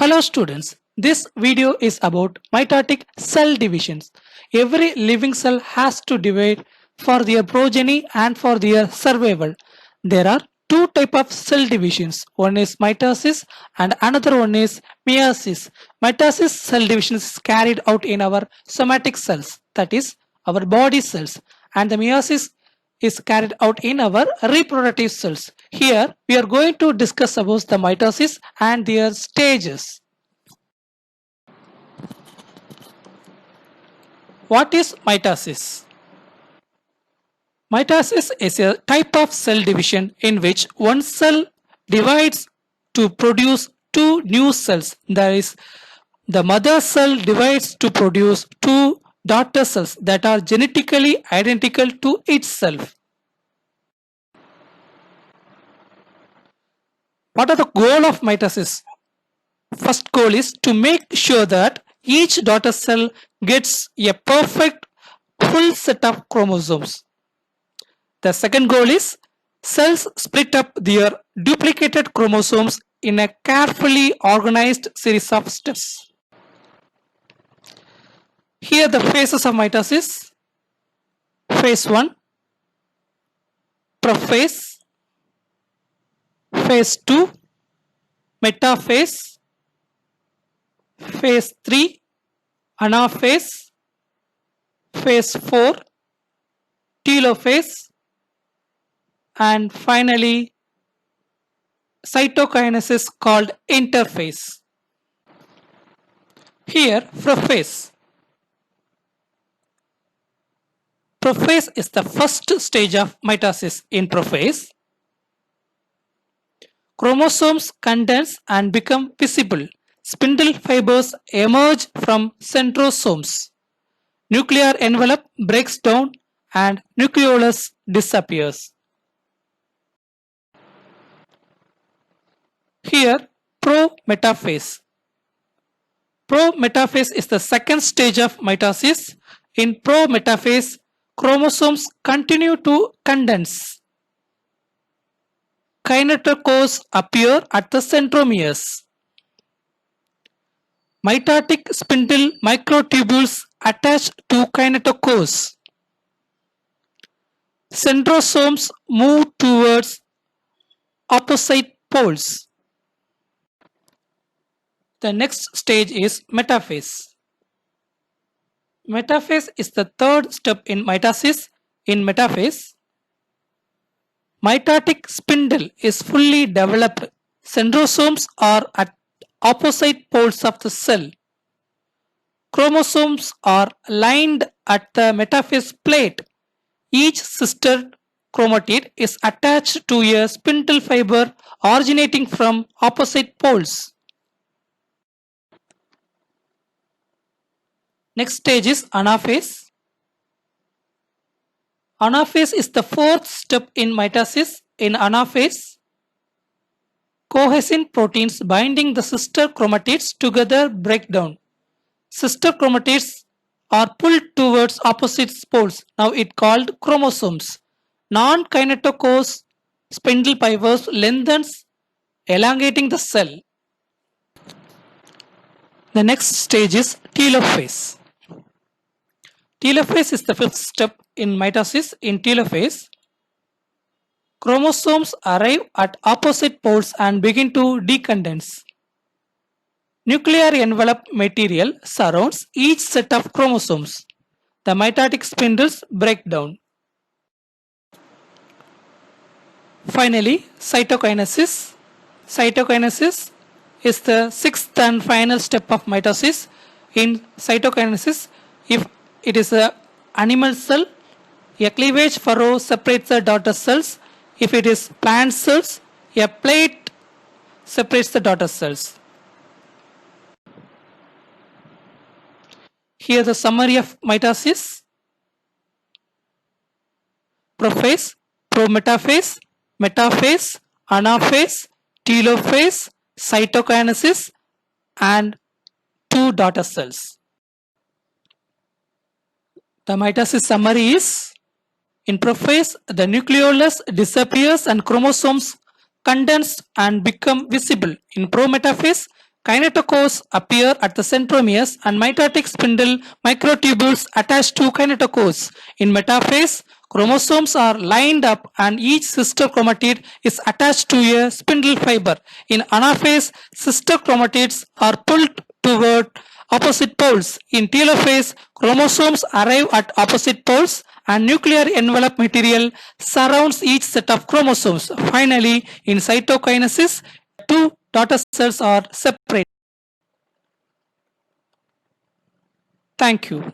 Hello students, this video is about mitotic cell divisions. Every living cell has to divide for their progeny and for their survival. There are two types of cell divisions. One is mitosis and another one is meiosis. Mitosis cell division is carried out in our somatic cells, that is our body cells, and the meiosis is carried out in our reproductive cells. Here we are going to discuss about the mitosis and their stages. What is mitosis? Mitosis is a type of cell division in which one cell divides to produce two new cells. That is, the mother cell divides to produce two daughter cells that are genetically identical to itself. What are the goal of mitosis? First goal is to make sure that each daughter cell gets a perfect full set of chromosomes. The second goal is cells split up their duplicated chromosomes in a carefully organized series of steps. Here the phases of mitosis. Phase 1, prophase. Phase 2, metaphase. Phase 3, anaphase. Phase 4, telophase. And finally, cytokinesis called interphase. Here, prophase. Prophase is the first stage of mitosis. In prophase, chromosomes condense and become visible. Spindle fibers emerge from centrosomes. Nuclear envelope breaks down and nucleolus disappears. Here, prometaphase. Prometaphase is the second stage of mitosis. In prometaphase, chromosomes continue to condense. Kinetochores appear at the centromeres. Mitotic spindle microtubules attach to kinetochores. Centrosomes move towards opposite poles. The next stage is metaphase. Metaphase is the third step in mitosis. In metaphase, mitotic spindle is fully developed. Centrosomes are at opposite poles of the cell. Chromosomes are lined at the metaphase plate. Each sister chromatid is attached to a spindle fiber originating from opposite poles. Next stage is anaphase. Anaphase is the fourth step in mitosis. In anaphase, cohesin proteins binding the sister chromatids together break down. Sister chromatids are pulled towards opposite poles. Now it called chromosomes. Non-kinetochores spindle fibers lengthens, elongating the cell. The next stage is telophase. Telophase is the fifth step in mitosis. In telophase, chromosomes arrive at opposite poles and begin to decondense. Nuclear envelope material surrounds each set of chromosomes. The mitotic spindles break down. Finally, cytokinesis. Cytokinesis is the sixth and final step of mitosis. In cytokinesis, if it is an animal cell, a cleavage furrow separates the daughter cells. If it is plant cells, a plate separates the daughter cells. Here the summary of mitosis. Prophase, prometaphase, metaphase, anaphase, telophase, cytokinesis, and two daughter cells. The mitosis summary is: in prophase, the nucleolus disappears and chromosomes condense and become visible. In prometaphase, Kinetochores appear at the centromeres and mitotic spindle microtubules attached to kinetochores. In metaphase, chromosomes are lined up and each sister chromatid is attached to a spindle fiber. In anaphase, sister chromatids are pulled toward opposite poles. In telophase, chromosomes arrive at opposite poles and nuclear envelope material surrounds each set of chromosomes. Finally, in cytokinesis, two daughter cells are separate. Thank you.